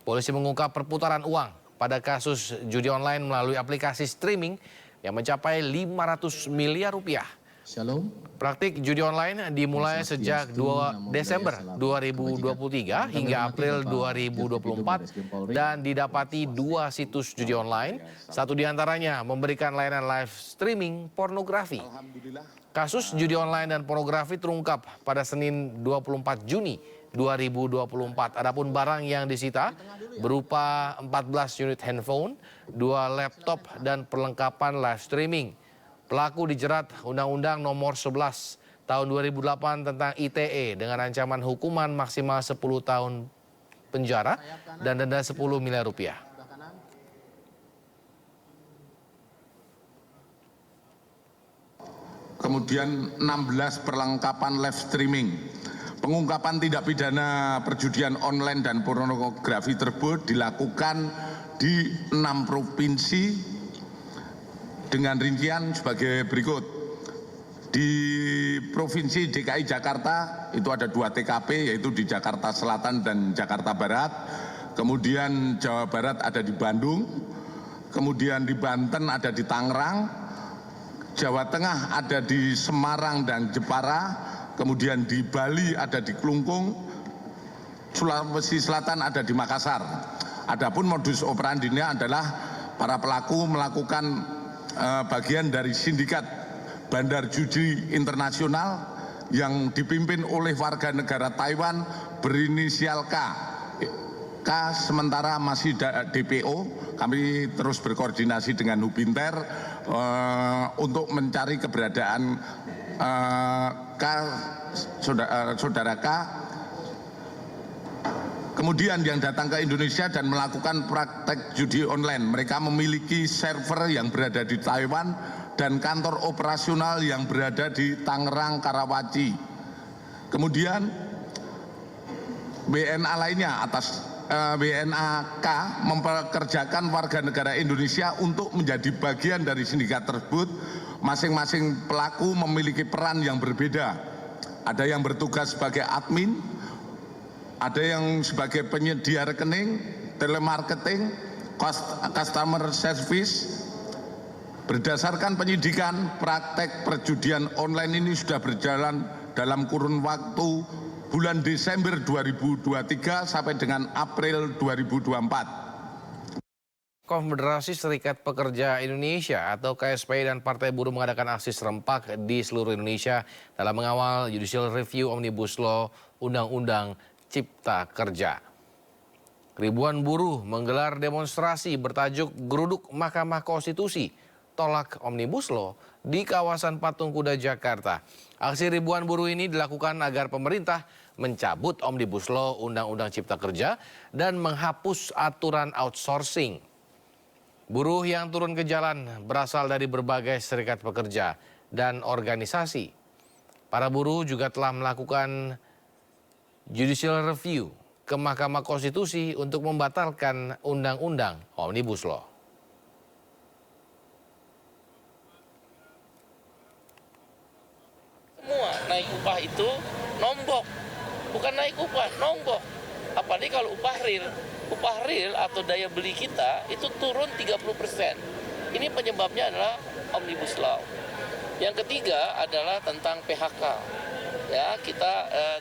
S1: Polisi mengungkap perputaran uang pada kasus judi online melalui aplikasi streaming yang mencapai 500 miliar rupiah. Praktik judi online dimulai sejak 2 Desember 2023 hingga April 2024 dan didapati 2 situs judi online. Satu diantaranya memberikan layanan live streaming pornografi. Kasus judi online dan pornografi terungkap pada Senin 24 Juni 2024. Adapun barang yang disita berupa 14 unit handphone, 2 laptop, dan perlengkapan live streaming. Pelaku dijerat Undang-Undang Nomor 11 Tahun 2008 tentang ITE dengan ancaman hukuman maksimal 10 tahun penjara dan denda 10 miliar rupiah.
S22: Kemudian 16 perlengkapan live streaming. Pengungkapan tindak pidana perjudian online dan pornografi tersebut dilakukan di 6 provinsi dengan rincian sebagai berikut. Di Provinsi DKI Jakarta itu ada 2 TKP, yaitu di Jakarta Selatan dan Jakarta Barat. Kemudian Jawa Barat ada di Bandung. Kemudian di Banten ada di Tangerang. Jawa Tengah ada di Semarang dan Jepara. Kemudian di Bali ada di Klungkung. Sulawesi Selatan ada di Makassar. Adapun modus operandinya adalah para pelaku melakukan bagian dari sindikat bandar judi internasional yang dipimpin oleh warga negara Taiwan berinisial K. K sementara masih DPO. Kami terus berkoordinasi dengan Hubinter untuk mencari keberadaan K, saudara K. Kemudian yang datang ke Indonesia dan melakukan praktek judi online. Mereka memiliki server yang berada di Taiwan dan kantor operasional yang berada di Tangerang, Karawaci. Kemudian WNA lainnya atas WNA K mempekerjakan warga negara Indonesia untuk menjadi bagian dari sindikat tersebut. Masing-masing pelaku memiliki peran yang berbeda. Ada yang bertugas sebagai admin, ada yang sebagai penyedia rekening, telemarketing, customer service. Berdasarkan penyidikan, praktek perjudian online ini sudah berjalan dalam kurun waktu bulan Desember 2023 sampai dengan April 2024.
S1: Konfederasi Serikat Pekerja Indonesia atau KSPI dan Partai Buruh mengadakan aksi serempak di seluruh Indonesia dalam mengawal Judicial Review Omnibus Law Undang-Undang Cipta Kerja. Ribuan buruh menggelar demonstrasi bertajuk Geruduk Mahkamah Konstitusi Tolak Omnibus Law di kawasan Patung Kuda, Jakarta. Aksi ribuan buruh ini dilakukan agar pemerintah mencabut Omnibus Law Undang-Undang Cipta Kerja dan menghapus aturan outsourcing. Buruh yang turun ke jalan berasal dari berbagai serikat pekerja dan organisasi. Para buruh juga telah melakukan judicial review ke Mahkamah Konstitusi untuk membatalkan Undang-Undang Omnibus Law.
S3: Semua naik upah itu nombok, bukan naik upah, nombok. Apalagi kalau upah real atau daya beli kita itu turun 30%. Ini penyebabnya adalah Omnibus Law. Yang ketiga adalah tentang PHK. Ya, kita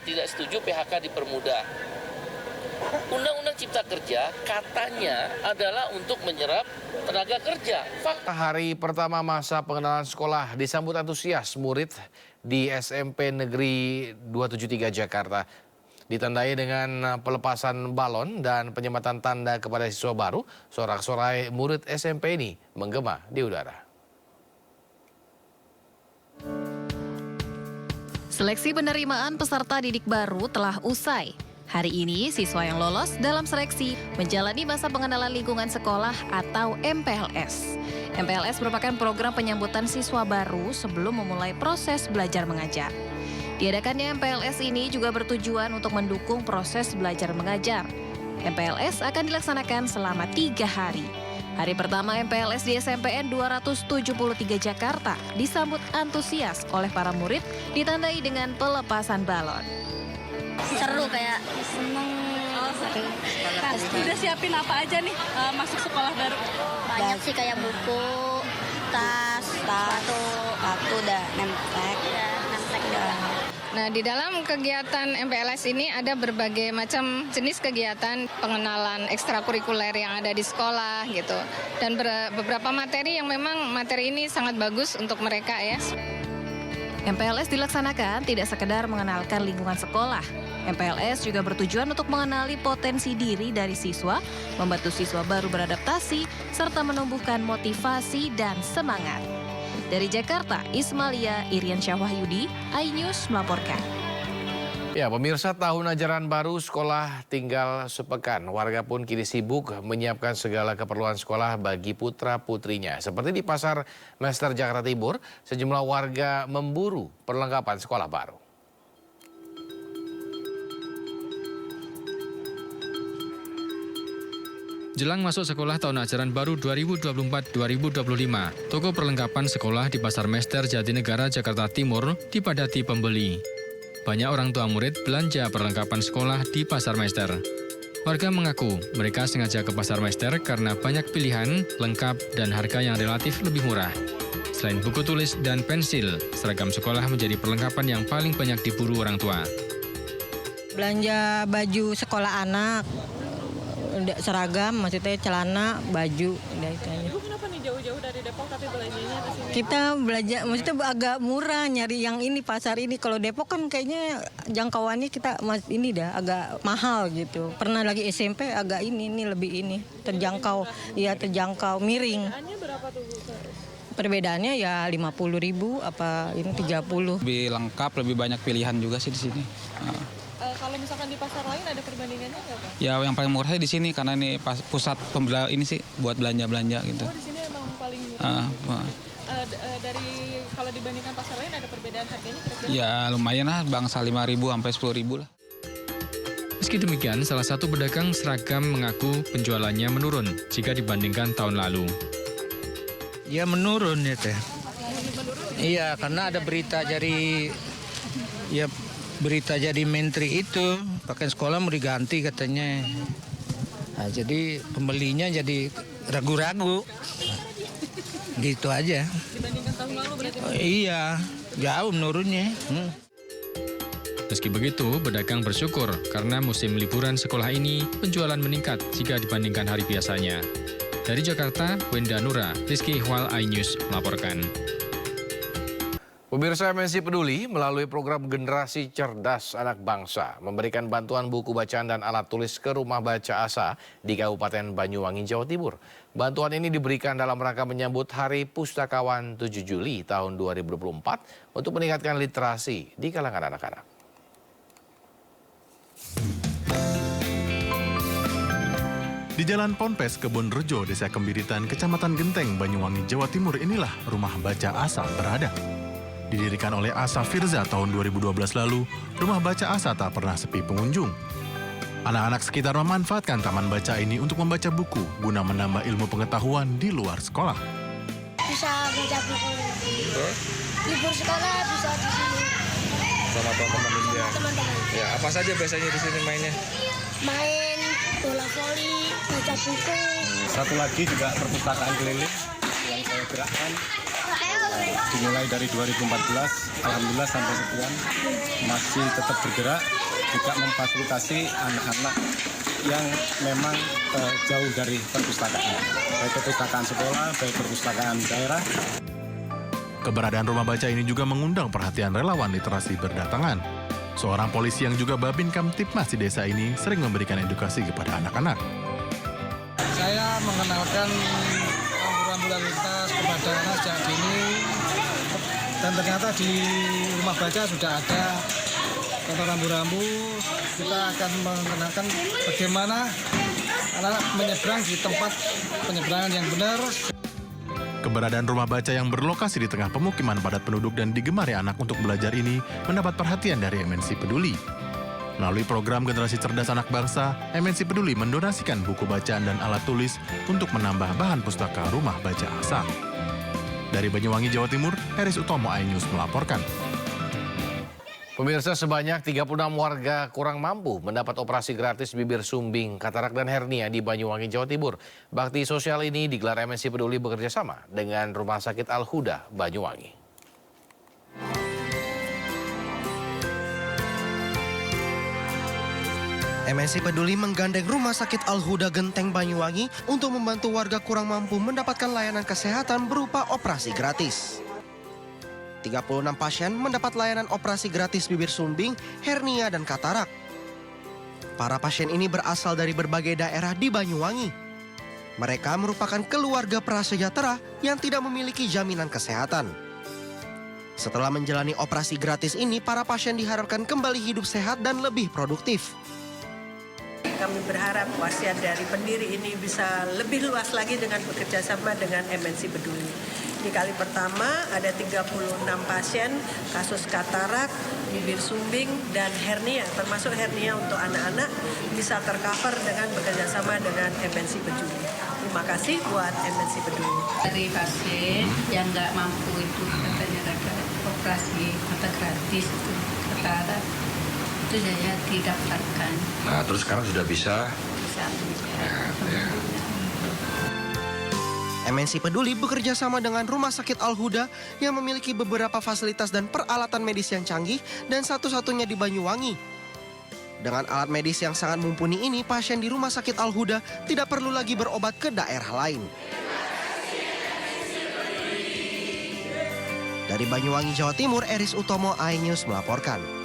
S3: tidak setuju PHK dipermudah. Undang-Undang Cipta Kerja katanya adalah untuk menyerap tenaga kerja.
S1: Hari pertama masa pengenalan sekolah disambut antusias murid di SMP Negeri 273 Jakarta. Ditandai dengan pelepasan balon dan penyematan tanda kepada siswa baru, sorak-sorai murid SMP ini menggema di udara.
S18: Seleksi penerimaan peserta didik baru telah usai. Hari ini, siswa yang lolos dalam seleksi menjalani masa pengenalan lingkungan sekolah atau MPLS. MPLS merupakan program penyambutan siswa baru sebelum memulai proses belajar mengajar. Diadakannya MPLS ini juga bertujuan untuk mendukung proses belajar mengajar. MPLS akan dilaksanakan selama 3 hari. Hari pertama MPLS di SMPN 273 Jakarta disambut antusias oleh para murid, ditandai dengan pelepasan balon.
S5: Seru, kayak seneng.
S6: Udah siapin apa aja nih masuk sekolah baru?
S5: Banyak sih, kayak buku, tas, sepatu, udah nemtek udah.
S23: Nah, di dalam kegiatan MPLS ini ada berbagai macam jenis kegiatan pengenalan ekstrakurikuler yang ada di sekolah gitu. Dan beberapa materi yang memang materi ini sangat bagus untuk mereka ya.
S18: MPLS dilaksanakan tidak sekedar mengenalkan lingkungan sekolah. MPLS juga bertujuan untuk mengenali potensi diri dari siswa, membantu siswa baru beradaptasi, serta menumbuhkan motivasi dan semangat. Dari Jakarta, Ismalia Irian Syahwahyudi, iNews melaporkan.
S1: Ya, pemirsa, tahun ajaran baru sekolah tinggal sepekan. Warga pun kini sibuk menyiapkan segala keperluan sekolah bagi putra-putrinya. Seperti di Pasar Mester Jakarta Timur, sejumlah warga memburu perlengkapan sekolah baru.
S24: Jelang masuk sekolah tahun ajaran baru 2024-2025, toko perlengkapan sekolah di Pasar Mester Jatinegara, Jakarta Timur dipadati pembeli. Banyak orang tua murid belanja perlengkapan sekolah di Pasar Mester. Warga mengaku mereka sengaja ke Pasar Mester karena banyak pilihan, lengkap, dan harga yang relatif lebih murah. Selain buku tulis dan pensil, seragam sekolah menjadi perlengkapan yang paling banyak diburu orang tua.
S25: Belanja baju sekolah anak, seragam, maksudnya celana, baju, udah itu aja.
S6: Ibu kenapa nih jauh-jauh dari Depok? tapi belanjanya di sini?
S25: Kita belajar, maksudnya agak murah nyari yang ini pasar ini. Kalau Depok kan kayaknya jangkauannya kita ini dah agak mahal gitu. Pernah lagi SMP agak ini lebih ini terjangkau, ya terjangkau miring.
S6: Perbedaannya berapa tuh Bu?
S25: Perbedaannya ya 50.000 apa ini 30.
S2: Lebih lengkap, lebih banyak pilihan juga sih di sini.
S6: Kalau misalkan di pasar lain ada perbandingannya nggak Pak?
S2: Ya yang paling murah di sini karena ini pusat pembela ini sih buat belanja-belanja gitu.
S6: Oh di sini emang paling murah. Dari kalau dibandingkan pasar lain ada perbedaan harganya kira-kira?
S2: Ya lumayan lah, bangsa 5.000 sampai 10.000 lah.
S24: Meski demikian, salah satu pedagang seragam mengaku penjualannya menurun jika dibandingkan tahun lalu.
S7: Ya menurun ya teh. Iya karena ada berita jadi menteri itu pakaian sekolah mau diganti katanya. Nah, jadi pembelinya jadi ragu-ragu. Gitu aja.
S6: Dibandingkan tahun lalu berarti?
S7: Iya jauh menurunnya.
S24: Meski begitu, pedagang bersyukur karena musim liburan sekolah ini penjualan meningkat jika dibandingkan hari biasanya. Dari Jakarta, Wenda Nura, Rizky Ihwal, iNews melaporkan.
S1: Pemirsa MNC Peduli melalui program Generasi Cerdas Anak Bangsa memberikan bantuan buku bacaan dan alat tulis ke Rumah Baca Asa di Kabupaten Banyuwangi, Jawa Timur. Bantuan ini diberikan dalam rangka menyambut Hari Pustakawan 7 Juli tahun 2024 untuk meningkatkan literasi di kalangan anak-anak.
S8: Di Jalan Ponpes, Kebon Rejo, Desa Kembiritan, Kecamatan Genteng, Banyuwangi, Jawa Timur inilah Rumah Baca Asa berada. Didirikan oleh Asa Firza tahun 2012 lalu, Rumah Baca Asa tak pernah sepi pengunjung. Anak-anak sekitar memanfaatkan taman baca ini untuk membaca buku guna menambah ilmu pengetahuan di luar sekolah.
S5: Bisa baca buku. Libur sekolah bisa di sini.
S11: Sama teman-teman ya.
S5: Teman-teman.
S11: Ya, apa saja biasanya di sini mainnya?
S5: Main bola voli, baca buku.
S12: Satu lagi juga perpustakaan keliling yang saya gerakkan. Dimulai dari 2014, alhamdulillah sampai sekian masih tetap bergerak, juga memfasilitasi anak-anak yang memang jauh dari perpustakaan, baik perpustakaan sekolah, baik perpustakaan daerah.
S8: Keberadaan rumah baca ini juga mengundang perhatian relawan literasi berdatangan. Seorang polisi yang juga Babin Kamtipmas di desa ini sering memberikan edukasi kepada anak-anak.
S2: Saya mengenalkan rambu-rambu lalu lintas kepada anak sejak dini. Dan ternyata di rumah baca sudah ada contoh rambu-rambu. Kita akan mengenalkan bagaimana anak-anak menyeberang di tempat penyeberangan yang benar.
S8: Keberadaan rumah baca yang berlokasi di tengah pemukiman padat penduduk dan digemari anak untuk belajar ini mendapat perhatian dari MNC Peduli. Melalui program Generasi Cerdas Anak Bangsa, MNC Peduli mendonasikan buku bacaan dan alat tulis untuk menambah bahan pustaka Rumah Baca Asa. Dari Banyuwangi, Jawa Timur, Heris Utomo, iNews melaporkan.
S1: Pemirsa, sebanyak 36 warga kurang mampu mendapat operasi gratis bibir sumbing, katarak dan hernia di Banyuwangi, Jawa Timur. Bakti sosial ini digelar MNC Peduli bekerja sama dengan Rumah Sakit Al-Huda, Banyuwangi.
S26: MNC Peduli menggandeng Rumah Sakit Al-Huda Genteng Banyuwangi untuk membantu warga kurang mampu mendapatkan layanan kesehatan berupa operasi gratis. 36 pasien mendapat layanan operasi gratis bibir sumbing, hernia, dan katarak. Para pasien ini berasal dari berbagai daerah di Banyuwangi. Mereka merupakan keluarga prasejahtera yang tidak memiliki jaminan kesehatan. Setelah menjalani operasi gratis ini, para pasien diharapkan kembali hidup sehat dan lebih produktif.
S27: Kami berharap wasiat dari pendiri ini bisa lebih luas lagi dengan bekerja sama dengan MNC Peduli. Di kali pertama ada 36 pasien kasus katarak, bibir sumbing, dan hernia, termasuk hernia untuk anak-anak bisa tercover dengan bekerja sama dengan MNC Peduli. Terima kasih buat MNC Peduli.
S28: Dari pasien yang nggak mampu itu katanya ada operasi mata gratis itu katarak. Itu saya didaftarkan.
S29: Nah, terus sekarang sudah bisa?
S28: Bisa.
S26: MNC Peduli bekerja sama dengan Rumah Sakit Al-Huda yang memiliki beberapa fasilitas dan peralatan medis yang canggih dan satu-satunya di Banyuwangi. Dengan alat medis yang sangat mumpuni ini, pasien di Rumah Sakit Al-Huda tidak perlu lagi berobat ke daerah lain. Dari Banyuwangi, Jawa Timur, Eris Utomo, iNews melaporkan.